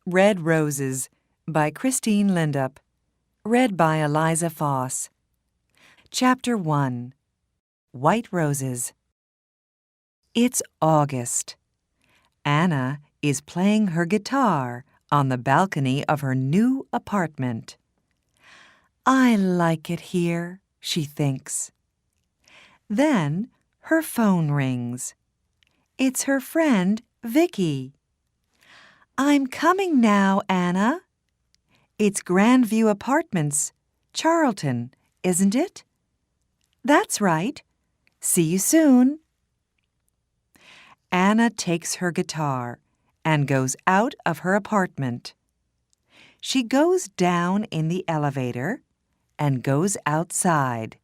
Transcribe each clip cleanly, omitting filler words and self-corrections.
Red Roses by Christine Lindup. Read by Eliza Foss. Chapter 1. White Roses. It's August. Anna is playing her guitar on the balcony of her new apartment. I like it here, she thinks. Then her phone rings. It's her friend, Vicky. I'm coming now, Anna. It's Grandview Apartments, Charlton, isn't it? That's right. See you soon. Anna takes her guitar and goes out of her apartment. She goes down in the elevator and goes outside.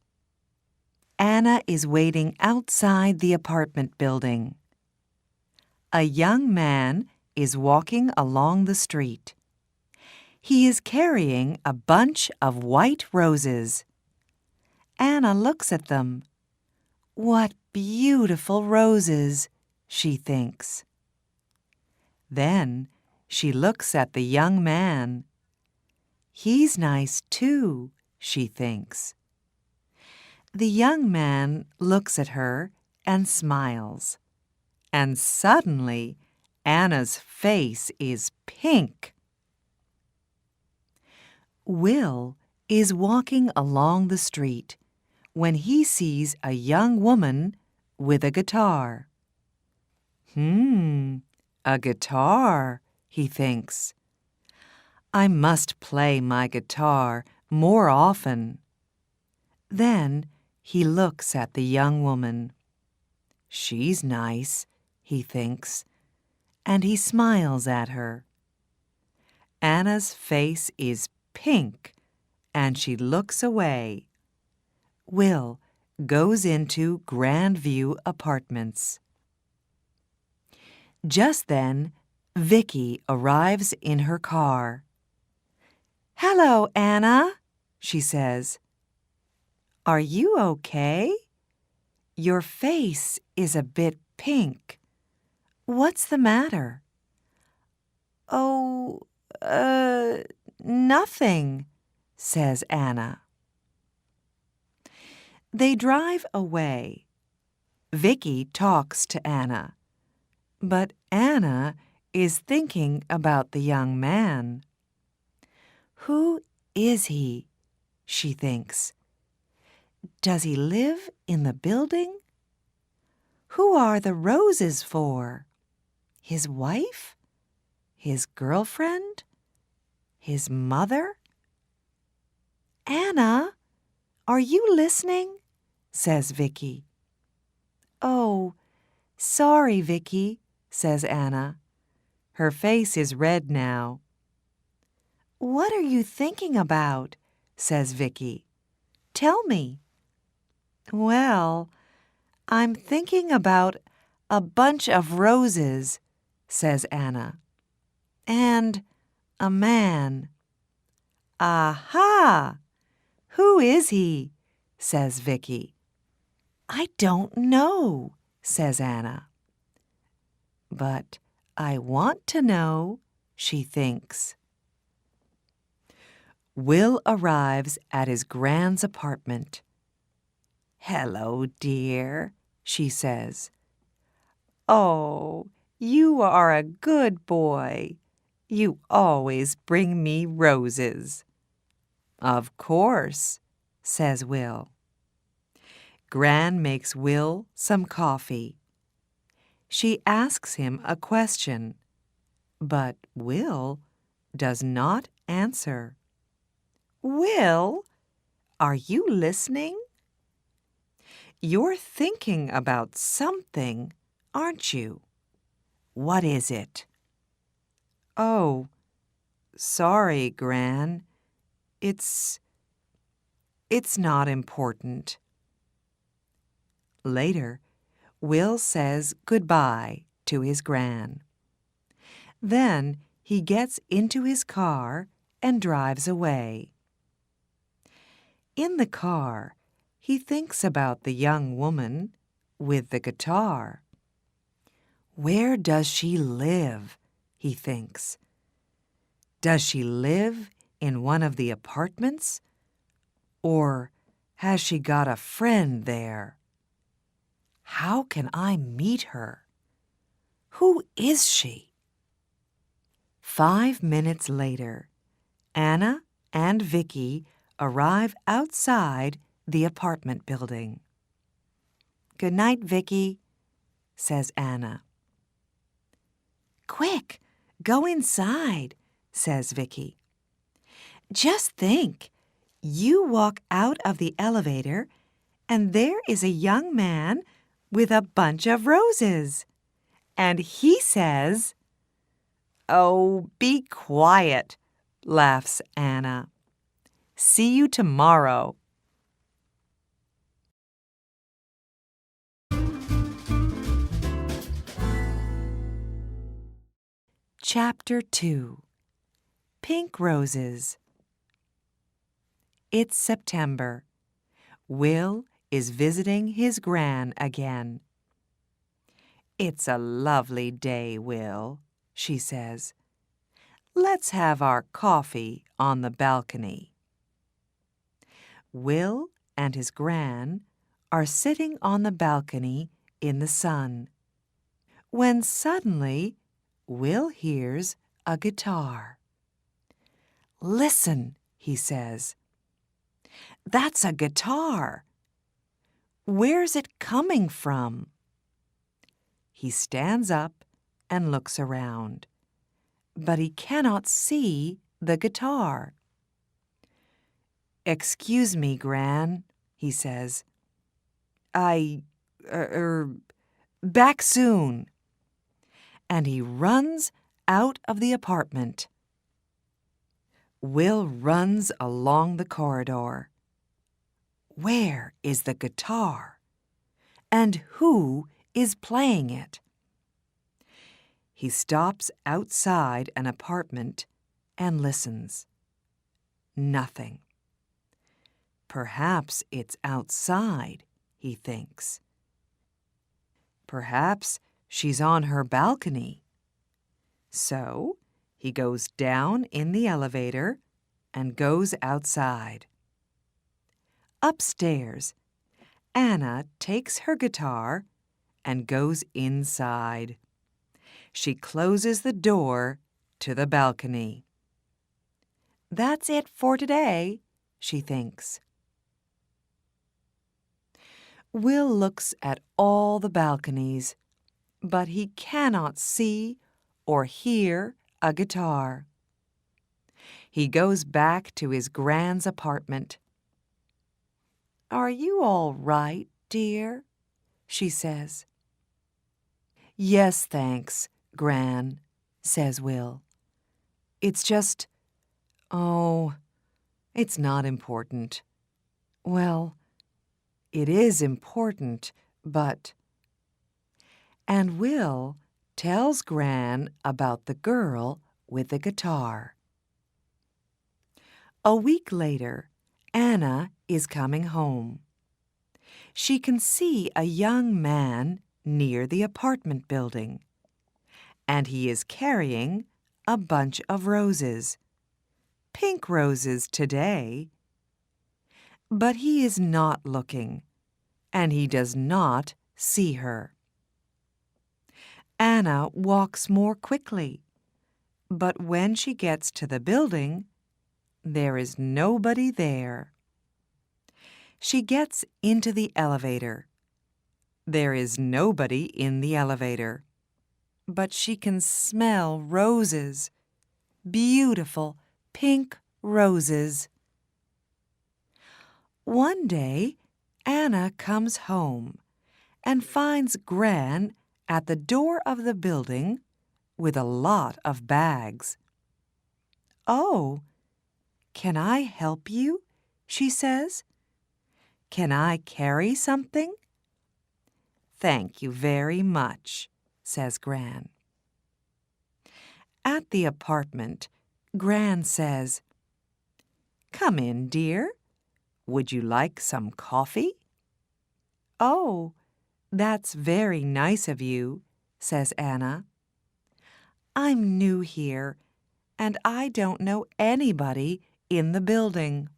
Anna is waiting outside the apartment building. A young man is walking along the street. He is carrying a bunch of white roses. Anna looks at them. What beautiful roses, she thinks. Then she looks at the young man. He's nice too, she thinks. The young man looks at her and smiles. And suddenly, Anna's face is pink. Will is walking along the street when he sees a young woman with a guitar. A guitar, he thinks. I must play my guitar more often. Then he looks at the young woman. She's nice, he thinks, and he smiles at her. Anna's face is pink, and she looks away. Will goes into Grandview Apartments. Just then, Vicky arrives in her car. Hello, Anna, she says. Are you okay? Your face is a bit pink. What's the matter? Oh, nothing, says Anna. They drive away. Vicky talks to Anna, but Anna is thinking about the young man. Who is he? She thinks. Does he live in the building? Who are the roses for? His wife? His girlfriend? His mother? Anna, are you listening? Says Vicky. Oh, sorry, Vicky, says Anna. Her face is red now. What are you thinking about? Says Vicky. Tell me. Well, I'm thinking about a bunch of roses, says Anna. And a man. Aha! Who is he? Says Vicky. I don't know, says Anna. But I want to know, she thinks. Will arrives at his grand's apartment. Hello, dear, she says. Oh, you are a good boy. You always bring me roses. Of course, says Will. Gran makes Will some coffee. She asks him a question, but Will does not answer. Will, are you listening? You're thinking about something, aren't you? What is it? Oh, sorry, Gran. It's not important. Later, Will says goodbye to his Gran. Then he gets into his car and drives away. In the car, he thinks about the young woman with the guitar. Where does she live? He thinks. Does she live in one of the apartments? Or has she got a friend there? How can I meet her? Who is she? 5 minutes later, Anna and Vicky arrive outside the apartment building. "Good night, Vicky," says Anna. "Quick, go inside," says Vicky. "Just think, you walk out of the elevator and there is a young man with a bunch of roses. And he says—" "Oh, be quiet," laughs Anna. "See you tomorrow." Chapter 2. Pink Roses. It's September. Will is visiting his gran again. "It's a lovely day, Will," she says. "Let's have our coffee on the balcony." Will and his gran are sitting on the balcony in the sun, when suddenly Will hears a guitar. "Listen," he says. "That's a guitar. Where's it coming from?" He stands up and looks around, but he cannot see the guitar. "Excuse me, Gran," he says. Back soon." And he runs out of the apartment. Will runs along the corridor. Where is the guitar? And who is playing it? He stops outside an apartment and listens. Nothing. Perhaps it's outside, he thinks. Perhaps she's on her balcony. So he goes down in the elevator and goes outside. Upstairs, Anna takes her guitar and goes inside. She closes the door to the balcony. That's it for today, she thinks. Will looks at all the balconies, but he cannot see or hear a guitar. He goes back to his Gran's apartment. "Are you all right, dear?" she says. "Yes, thanks, Gran," says Will. "It's just, it's not important. Well, it is important, but—" And Will tells Gran about the girl with the guitar. A week later, Anna is coming home. She can see a young man near the apartment building, and he is carrying a bunch of roses. Pink roses today. But he is not looking, and he does not see her. Anna walks more quickly, but when she gets to the building, there is nobody there. She gets into the elevator. There is nobody in the elevator, but she can smell roses, beautiful pink roses. One day, Anna comes home and finds Gran at the door of the building with a lot of bags. "Oh, can I help you?" she says. "Can I carry something?" "Thank you very much," says Gran. At the apartment, Gran says, "Come in, dear. Would you like some coffee?" "Oh, that's very nice of you," says Anna. "I'm new here, and I don't know anybody in the building."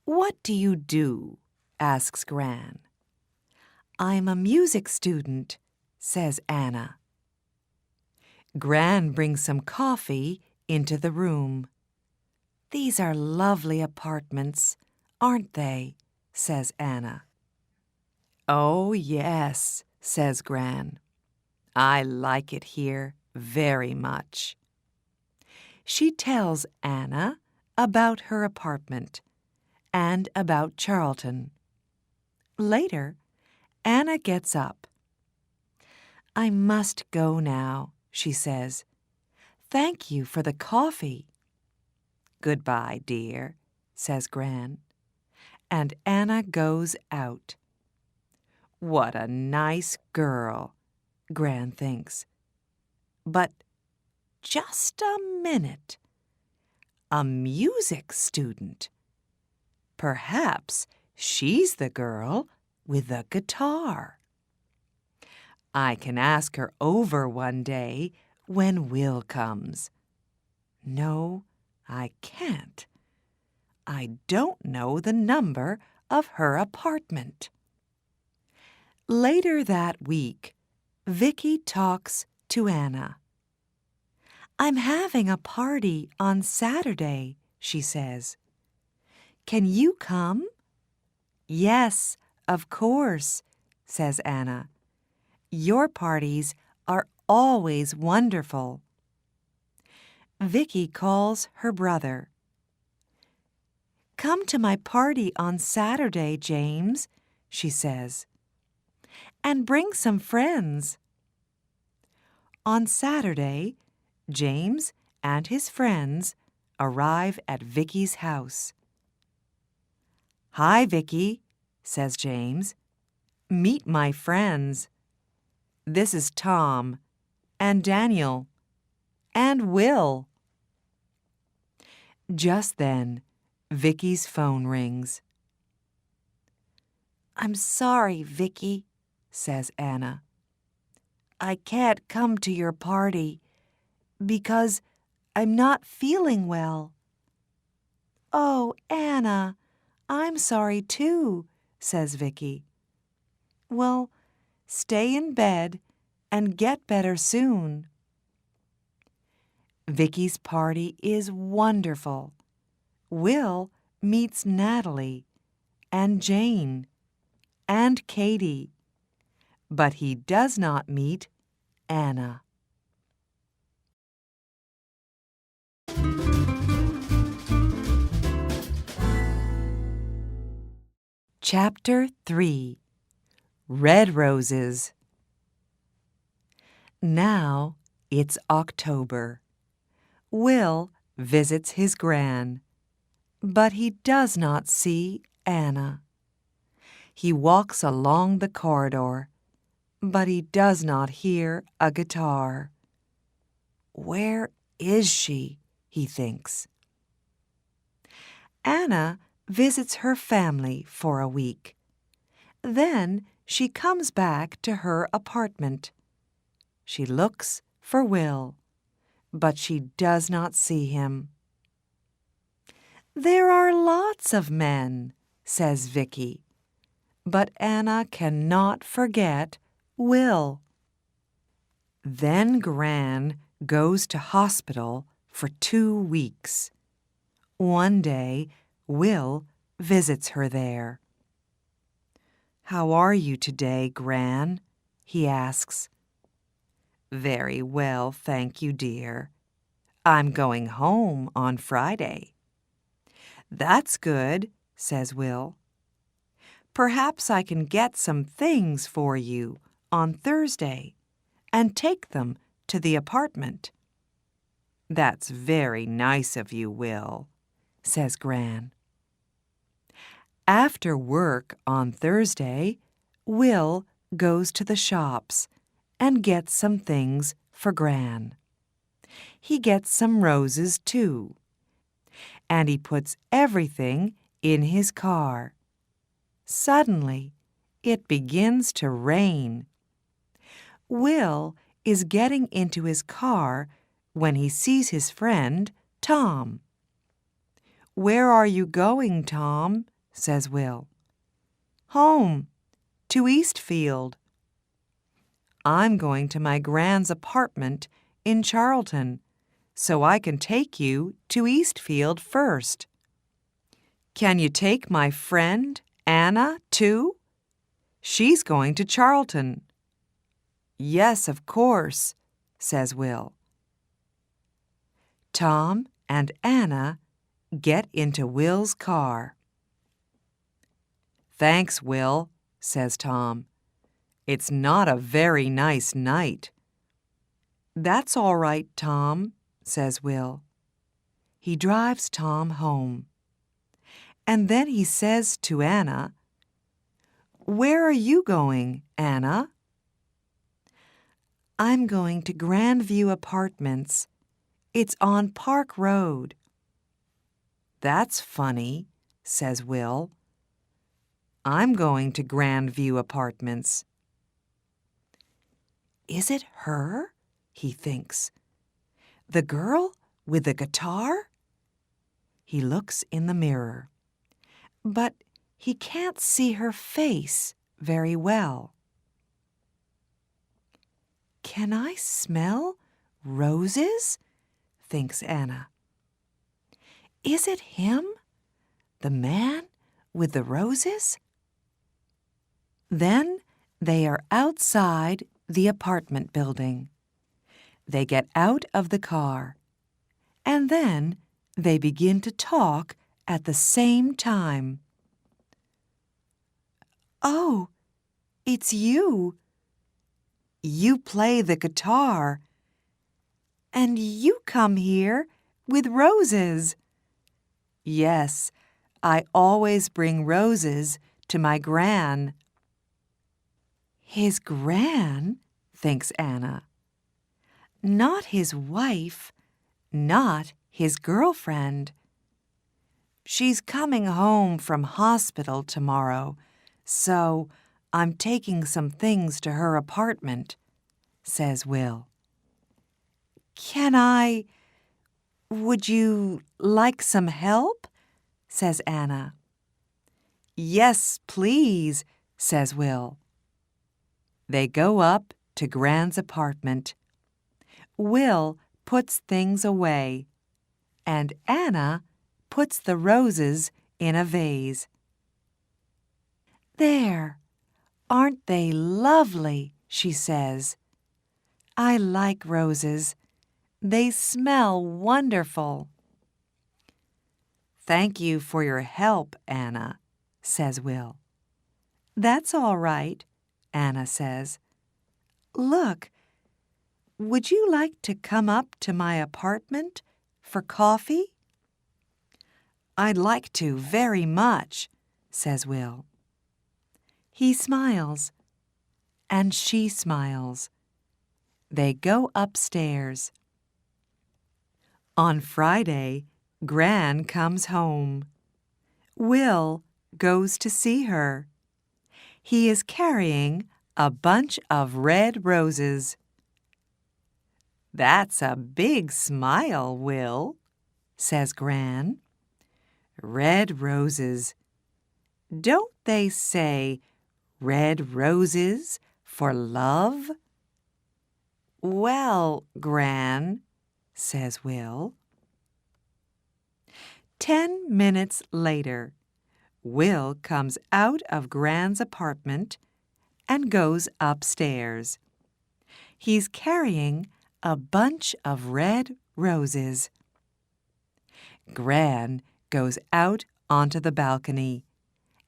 "What do you do?" asks Gran. "I'm a music student," says Anna. Gran brings some coffee into the room. "These are lovely apartments, aren't they?" says Anna. "Oh, yes," says Gran. "I like it here very much." She tells Anna about her apartment and about Charlton. Later, Anna gets up. "I must go now," she says. "Thank you for the coffee." "Goodbye, dear," says Gran. And Anna goes out. What a nice girl, Gran thinks. But just a minute. A music student. Perhaps she's the girl with the guitar. I can ask her over one day when Will comes. No, I can't. I don't know the number of her apartment. Later that week, Vicky talks to Anna. "I'm having a party on Saturday," she says. "Can you come?" "Yes, of course," says Anna. "Your parties are always wonderful." Vicky calls her brother. "Come to my party on Saturday, James," she says. "And bring some friends." On Saturday, James and his friends arrive at Vicky's house. "Hi, Vicky," says James. "Meet my friends. This is Tom and Daniel and Will." Just then, Vicky's phone rings. "I'm sorry, Vicky," says Anna. "I can't come to your party because I'm not feeling well." "Oh, Anna, I'm sorry too," says Vicky. "Well, stay in bed and get better soon." Vicky's party is wonderful. Will meets Natalie and Jane and Katie, but he does not meet Anna. Chapter 3. Red Roses. Now it's October. Will visits his gran, but he does not see Anna. He walks along the corridor, but he does not hear a guitar. Where is she? He thinks. Anna visits her family for a week. Then she comes back to her apartment. She looks for Will, but she does not see him. "There are lots of men," says Vicky, but Anna cannot forget Will. Then Gran goes to hospital for 2 weeks. One day, Will visits her there. "How are you today, Gran?" he asks. "Very well, thank you, dear. I'm going home on Friday." "That's good," says Will. "Perhaps I can get some things for you on Thursday and take them to the apartment." "That's very nice of you, Will," says Gran. After work on Thursday, Will goes to the shops and gets some things for Gran. He gets some roses, too, and he puts everything in his car. Suddenly, it begins to rain. Will is getting into his car when he sees his friend, Tom. "Where are you going, Tom?" says Will. "Home, to Eastfield." "I'm going to my Gran's apartment in Charlton, so I can take you to Eastfield first." "Can you take my friend, Anna, too? She's going to Charlton." "Yes, of course," says Will. Tom and Anna get into Will's car. "Thanks, Will," says Tom. "It's not a very nice night." "That's all right, Tom," says Will. He drives Tom home. And then he says to Anna, "Where are you going, Anna?" "I'm going to Grandview Apartments. It's on Park Road." "That's funny," says Will. "I'm going to Grandview Apartments." "Is it her?" he thinks. "The girl with the guitar?" He looks in the mirror, but he can't see her face very well. "Can I smell roses?" thinks Anna. "Is it him, the man with the roses?" Then they are outside the apartment building. They get out of the car, and then they begin to talk at the same time. "Oh, it's you. You play the guitar, and you come here with roses." "Yes, I always bring roses to my Gran." "His Gran?" thinks Anna. "Not his wife, not his girlfriend. She's coming home from hospital tomorrow, so I'm taking some things to her apartment," says Will. Would you like some help?" says Anna. "Yes, please," says Will. They go up to Gran's apartment. Will puts things away, and Anna puts the roses in a vase. "There, aren't they lovely?" she says. "I like roses. They smell wonderful." "Thank you for your help, Anna," says Will. "That's all right," Anna says. "Look, would you like to come up to my apartment for coffee?" "I'd like to very much," says Will. He smiles, and she smiles. They go upstairs. On Friday, Gran comes home. Will goes to see her. He is carrying a bunch of red roses. "That's a big smile, Will," says Gran. "Red roses. Don't they say red roses for love?" "Well, Gran," says Will. 10 minutes later, Will comes out of Gran's apartment and goes upstairs. He's carrying a bunch of red roses. Gran goes out onto the balcony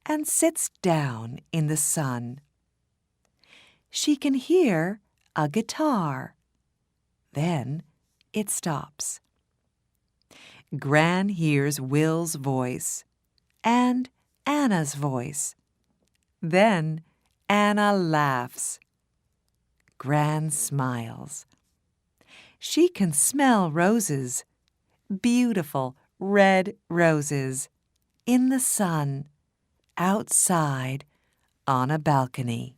and sits down in the sun. She can hear a guitar. Then it stops. Gran hears Will's voice and Anna's voice. Then Anna laughs. Gran smiles. She can smell roses, beautiful red roses, in the sun, outside on a balcony.